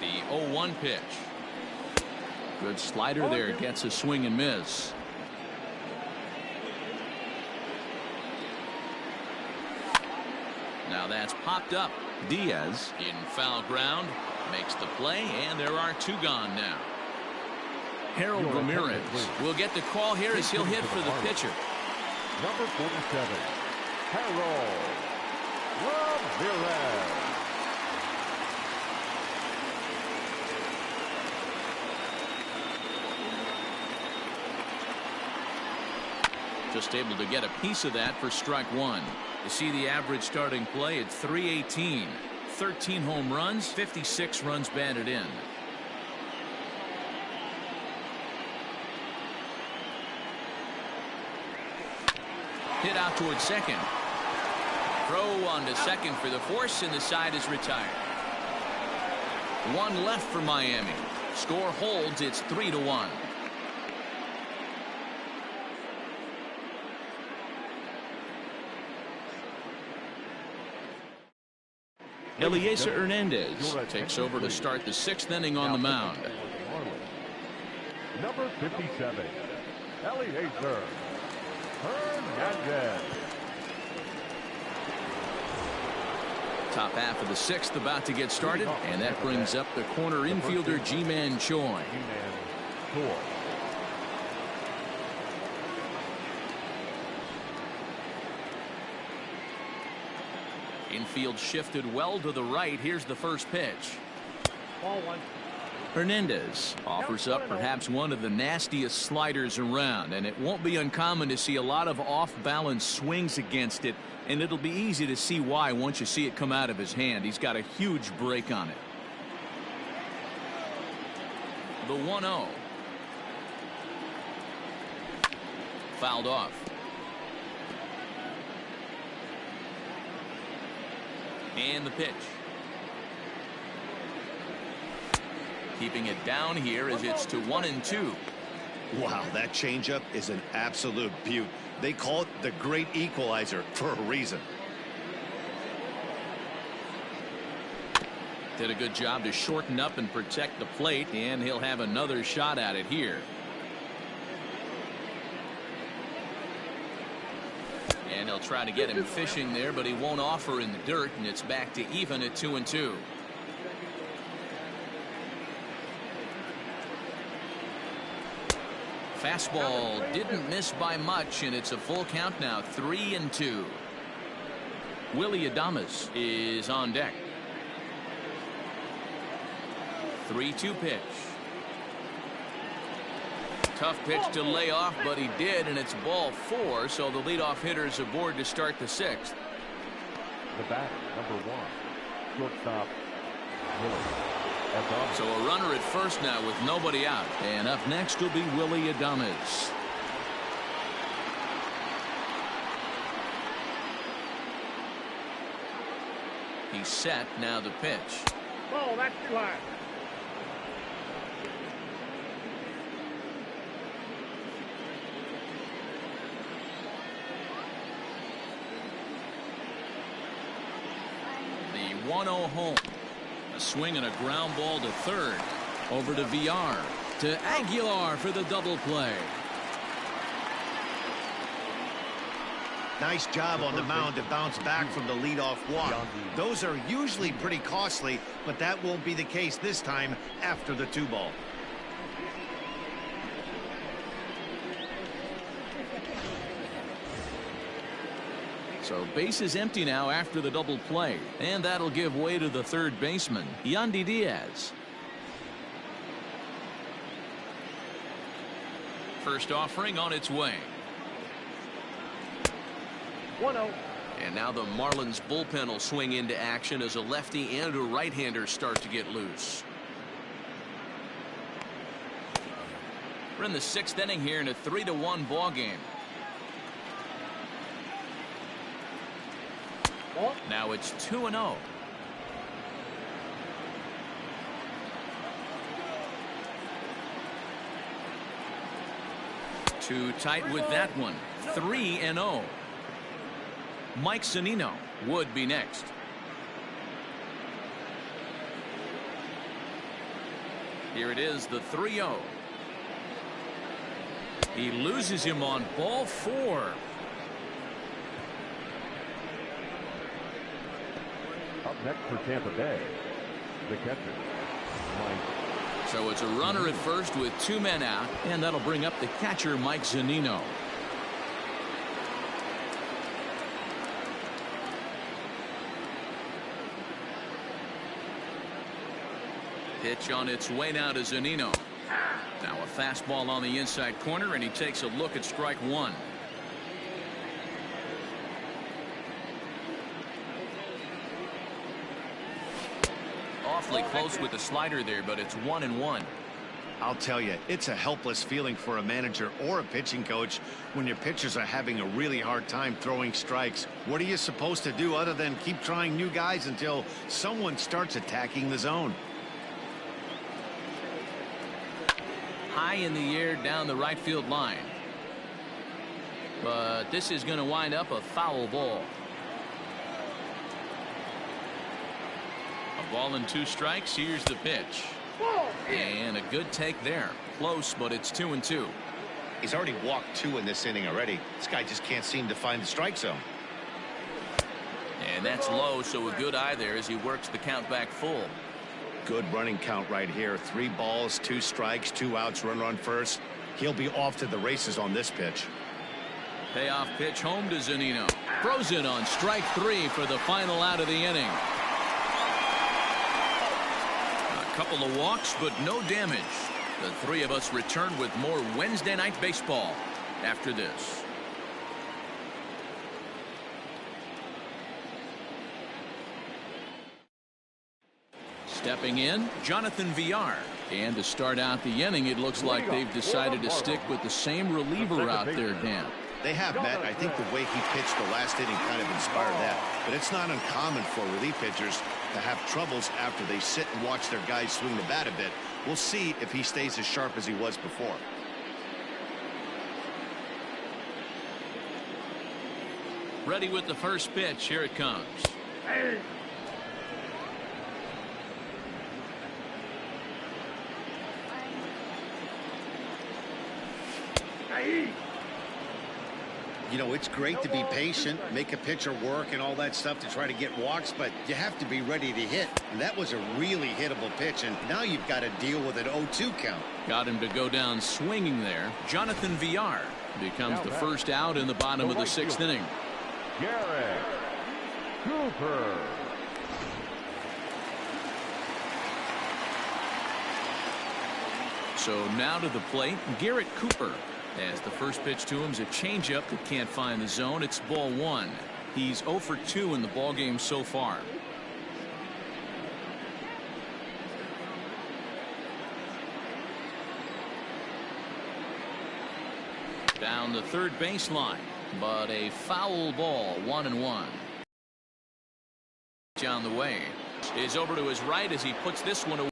The 0-1 pitch. Good slider there. Gets a swing and miss. Now that's popped up. Diaz in foul ground. Makes the play, and there are 2 gone now. Harold Ramirez will get the call here as he'll hit for the pitcher. Number 47, Harold Ramirez. Just able to get a piece of that for strike 1. You see the average starting play at .318. 13 home runs, 56 runs batted in. Hit out towards second. Throw on to second for the force, and the side is retired. 1 left for Miami. Score holds. It's 3-1. Eliezer Hernandez takes over to start the 6th inning on the mound. Number 57, Eliezer Hernandez. Top half of the 6th about to get started, and that brings up the corner infielder Ji-Man Choi. Infield shifted well to the right. Here's the first pitch. Ball one. Hernandez offers up perhaps one of the nastiest sliders around, and it won't be uncommon to see a lot of off-balance swings against it, and it'll be easy to see why once you see it come out of his hand. He's got a huge break on it. The 1-0. Fouled off. And the pitch. Keeping it down here as it's to 1-2. Wow, that changeup is an absolute beaut. They call it the great equalizer for a reason. Did a good job to shorten up and protect the plate, and he'll have another shot at it here. And he'll try to get him fishing there, but he won't offer in the dirt, and it's back to even at 2-2. Fastball didn't miss by much, and it's a full count now, 3-2. Willie Adames is on deck. 3-2 pitch. Tough pitch to lay off, but he did, and it's ball 4, so the leadoff hitter is aboard to start the 6th. The batter, number 1, shortstop, Willie. So a runner at first now with nobody out, and up next will be Willie Adames. He's set. Now the pitch. Ball, that's too high. The 1-0 home. A swing and a ground ball to third. Over to VR. To Aguilar for the double play. Nice job on the mound to bounce back from the leadoff walk. Those are usually pretty costly, but that won't be the case this time after the 2-ball. So base is empty now after the double play, and that'll give way to the third baseman, Yandy Diaz. First offering on its way. 1-0. And now the Marlins bullpen will swing into action as a lefty and a right-hander start to get loose. We're in the 6th inning here in a 3-1 ball game. Now it's 2-0. Too tight with that one. 3-0. Mike Zunino would be next. Here it is, the 3-0. He loses him on ball 4. Up next for Tampa Bay, the catcher, Mike. So it's a runner at first with 2 men out, and that'll bring up the catcher, Mike Zunino. Pitch on its way now to Zunino. Now a fastball on the inside corner, and he takes a look at strike 1. Awfully close with the slider there, but it's 1-1. I'll tell you, it's a helpless feeling for a manager or a pitching coach when your pitchers are having a really hard time throwing strikes. What are you supposed to do other than keep trying new guys until someone starts attacking the zone? High in the air down the right field line. But this is going to wind up a foul ball. A ball and 2 strikes. Here's the pitch. And a good take there. Close, but it's 2-2. He's already walked 2 in this inning already. This guy just can't seem to find the strike zone. And that's low, so a good eye there as he works the count back full. Good running count right here. 3 balls, 2 strikes, 2 outs, runner on first. He'll be off to the races on this pitch. Payoff pitch home to Zunino. Throws it on strike 3 for the final out of the inning. A couple of walks, but no damage. The three of us return with more Wednesday Night Baseball after this. Stepping in, Jonathan Villar. And to start out the inning, it looks like they've decided to stick with the same reliever out there, Dan. They have, Matt. I think the way he pitched the last inning kind of inspired that. But it's not uncommon for relief pitchers to have troubles after they sit and watch their guys swing the bat a bit. We'll see if he stays as sharp as he was before. Ready with the first pitch. Here it comes. Hey. Hey. You know, it's great to be patient, make a pitcher work and all that stuff to try to get walks, but you have to be ready to hit. And that was a really hittable pitch, and now you've got to deal with an 0-2 count. Got him to go down swinging there. Jonathan Villar becomes the first out in the bottom of the 6th inning. Garrett Cooper. So now to the plate, Garrett Cooper. As the first pitch to him is a changeup that can't find the zone. It's ball 1. He's 0 for 2 in the ballgame so far. Down the third baseline, but a foul ball, 1-1. On the way is over to his right as he puts this one away.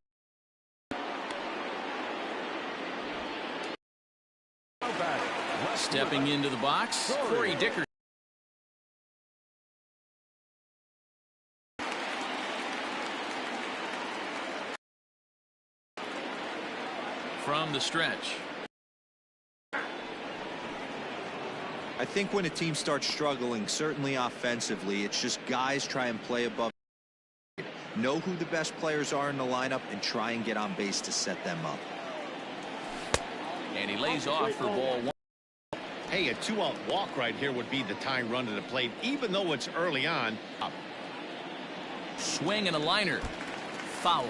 Stepping into the box, Corey Dicker. From the stretch. I think when a team starts struggling, certainly offensively, it's just guys try and play above. Know who the best players are in the lineup and try and get on base to set them up. And he lays off for ball 1. Hey, a 2-out walk right here would be the tying run to the plate, even though it's early on. Swing and a liner. Foul.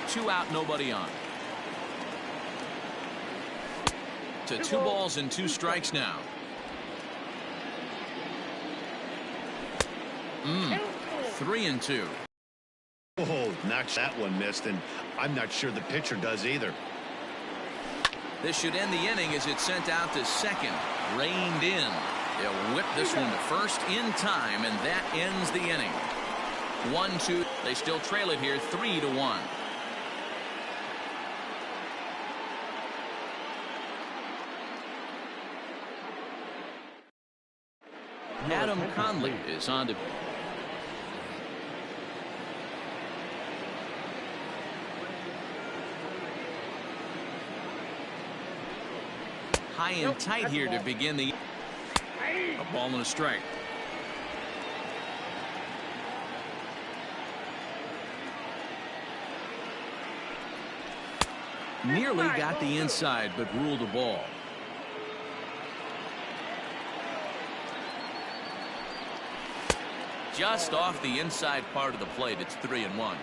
2 out, nobody on. To 2 balls and 2 strikes now. 3-2. Oh, knocks that one missed, and I'm not sure the pitcher does either. This should end the inning as it's sent out to second. Reined in. They'll whip this one to first in time, and that ends the inning. 1-2. They still trail it here 3-1. Adam Conley is on to. High and tight here to begin the. A ball and a strike. Nearly got the inside, but ruled a ball. Just off the inside part of the plate. It's 3-1.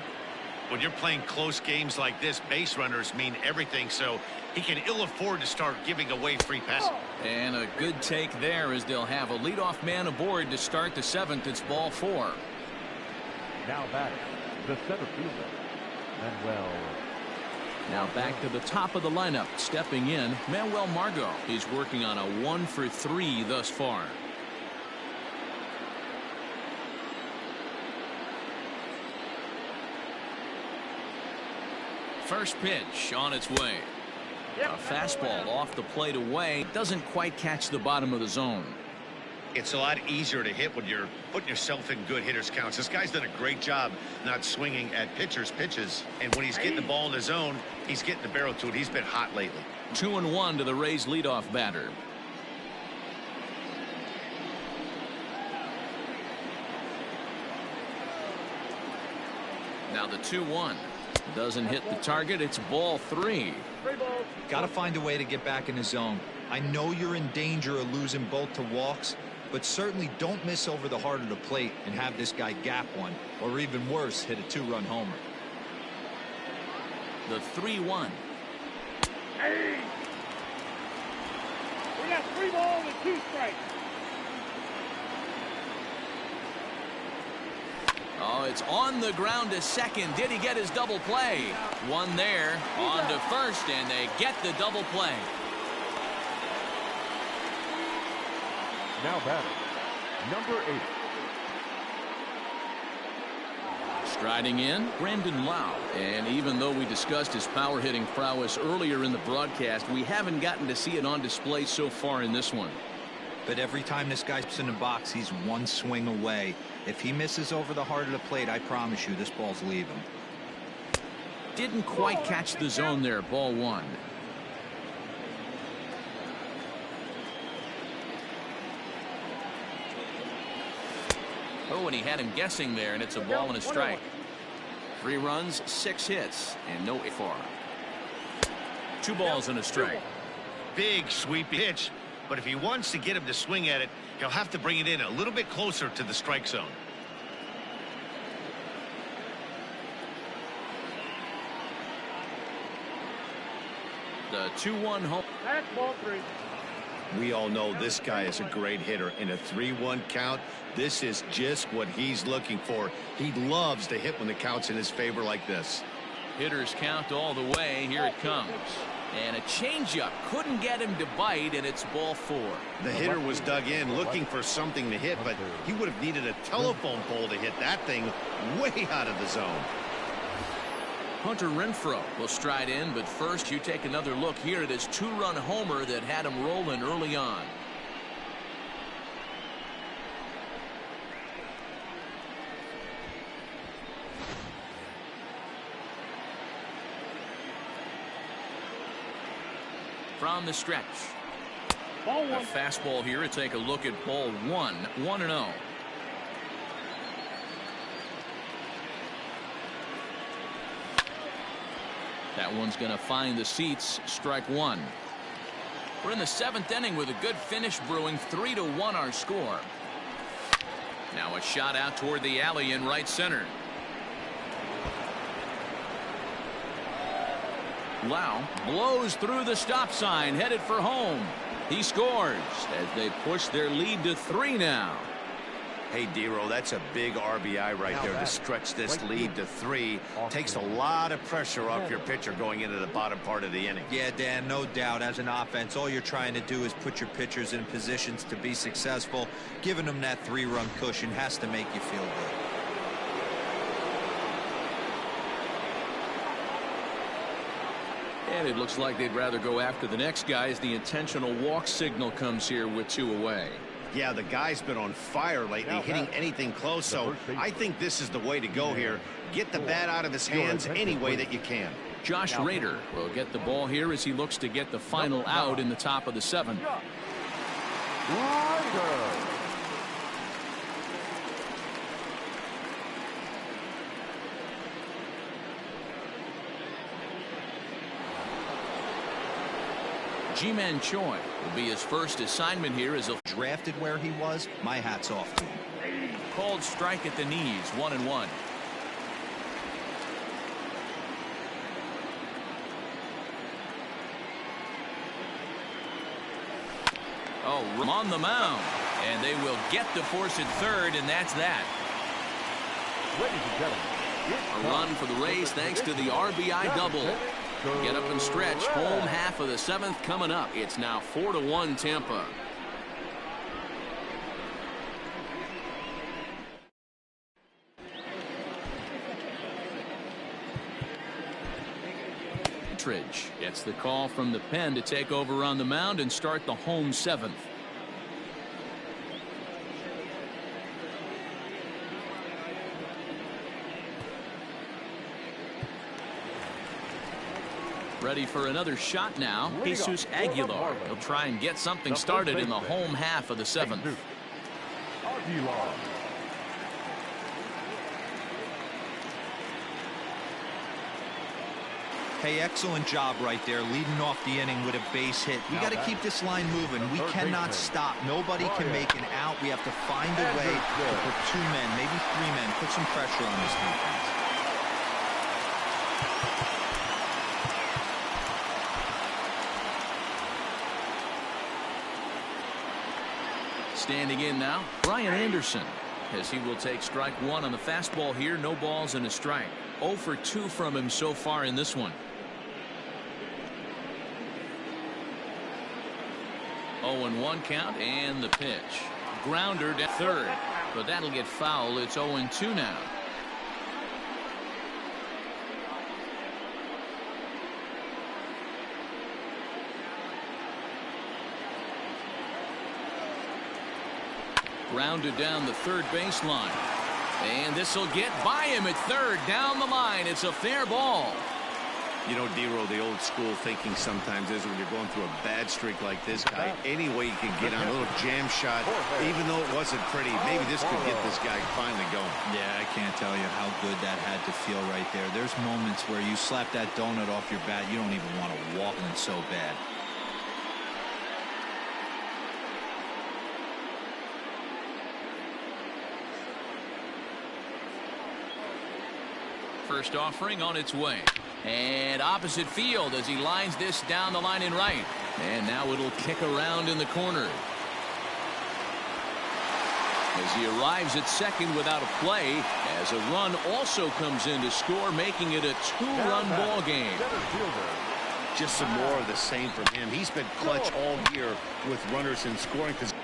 When you're playing close games like this, base runners mean everything, so he can ill afford to start giving away free passes. And a good take there as they'll have a leadoff man aboard to start the 7th. It's ball 4. Now batting, the center fielder, Manuel. Now back to the top of the lineup. Stepping in, Manuel Margot. He's working on a 1 for 3 thus far. First pitch on its way. A fastball off the plate away. Doesn't quite catch the bottom of the zone. It's a lot easier to hit when you're putting yourself in good hitters counts. This guy's done a great job not swinging at pitchers' pitches. And when he's getting the ball in the zone, he's getting the barrel to it. He's been hot lately. 2-1 to the Rays leadoff batter. Now the 2-1. Doesn't hit the target. It's ball 3. Got to find a way to get back in the zone. I know you're in danger of losing both to walks, but certainly don't miss over the heart of the plate and have this guy gap one, or even worse, hit a 2-run homer. The 3-1. Hey! We got 3 balls and 2 strikes. Oh, it's on the ground to second. Did he get his double play? One there, on to first, and they get the double play. Now batting, number 8. Striding in, Brandon Lau. And even though we discussed his power hitting prowess earlier in the broadcast, we haven't gotten to see it on display so far in this one. But every time this guy's in the box, he's one swing away. If he misses over the heart of the plate, I promise you this ball's leaving. Didn't quite catch the zone there. Ball 1. Oh, and he had him guessing there, and it's a ball and a strike. 3 runs, 6 hits, and no far. 2 balls and a strike. Big sweep pitch, but if he wants to get him to swing at it, he'll have to bring it in a little bit closer to the strike zone. The 2-1 home. That's ball 3. We all know this guy is a great hitter. In a 3-1 count, this is just what he's looking for. He loves to hit when the count's in his favor like this. Hitters count all the way. Here it comes. And a changeup couldn't get him to bite, and it's ball 4. The hitter was dug in looking for something to hit, but he would have needed a telephone pole to hit that thing way out of the zone. Hunter Renfroe will stride in, but first you take another look here at his 2-run homer that had him rolling early on. From the stretch. Ball A 1. fastball here to take a look at ball 1. 1-0. That one's going to find the seats. Strike 1. We're in the 7th inning with a good finish brewing. 3-1 our score. Now a shot out toward the alley in right center. Lau blows through the stop sign, headed for home. He scores as they push their lead to 3 now. Hey, Dero, that's a big RBI right there to stretch this lead to 3. Takes a lot of pressure off your pitcher going into the bottom part of the inning. Yeah, Dan, no doubt. As an offense, all you're trying to do is put your pitchers in positions to be successful. Giving them that 3-run cushion has to make you feel good. And it looks like they'd rather go after the next guy as the intentional walk signal comes here with 2 away. Yeah, the guy's been on fire lately, hitting anything close, so I think this is the way to go here. Get the bat out of his hands any way that you can. Josh Rader will get the ball here as he looks to get the final out in the top of the 7th. Ji-Man Choi will be his first assignment here as a Drafted where he was, my hat's off to him. called strike at the knees. 1-1. Oh, on the mound, and they will get the force at third, and that's that. Ladies and gentlemen, A run for the Rays thanks to the RBI double. Get up and stretch. Home half of the 7th coming up. It's now 4-1 Tampa. Partridge gets the call from the pen to take over on the mound and start the home 7th. Ready for another shot now. Jesus Aguilar. He'll try and get something started in the home half of the 7th. Aguilar. Hey, excellent job right there, leading off the inning with a base hit. We got to keep this line moving. We cannot stop. Nobody can make an out. We have to find a way to put 2 men, maybe 3 men, put some pressure on this defense. Standing in now, Brian Anderson, as he will take strike 1 on the fastball here. No balls and a strike. 0 for 2 from him so far in this one. 0-1 count, and the pitch. Grounder to third, but that'll get foul. It's 0-2 now. Grounded down the third baseline. And this will get by him at third. Down the line. It's a fair ball. You know, D-Row, the old school thinking sometimes is when you're going through a bad streak like this guy, any way you can get on a little jam shot, even though it wasn't pretty, maybe this could get this guy finally going. Yeah, I can't tell you how good that had to feel right there. There's moments where you slap that donut off your bat, you don't even want to walk in so bad. First offering on its way. And opposite field as he lines this down the line in right. And now it'll kick around in the corner. As he arrives at second without a play, as a run also comes in to score, making it a 2-run ball game. Just some more of the same from him. He's been clutch all year with runners in scoring position.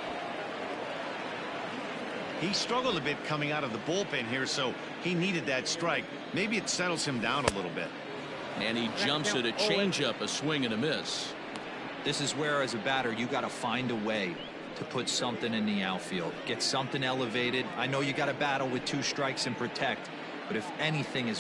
He struggled a bit coming out of the bullpen here, so he needed that strike. Maybe it settles him down a little bit. And he jumps at a changeup, a swing and a miss. This is where, as a batter, you got to find a way to put something in the outfield. Get something elevated. I know you got to battle with 2 strikes and protect, but if anything is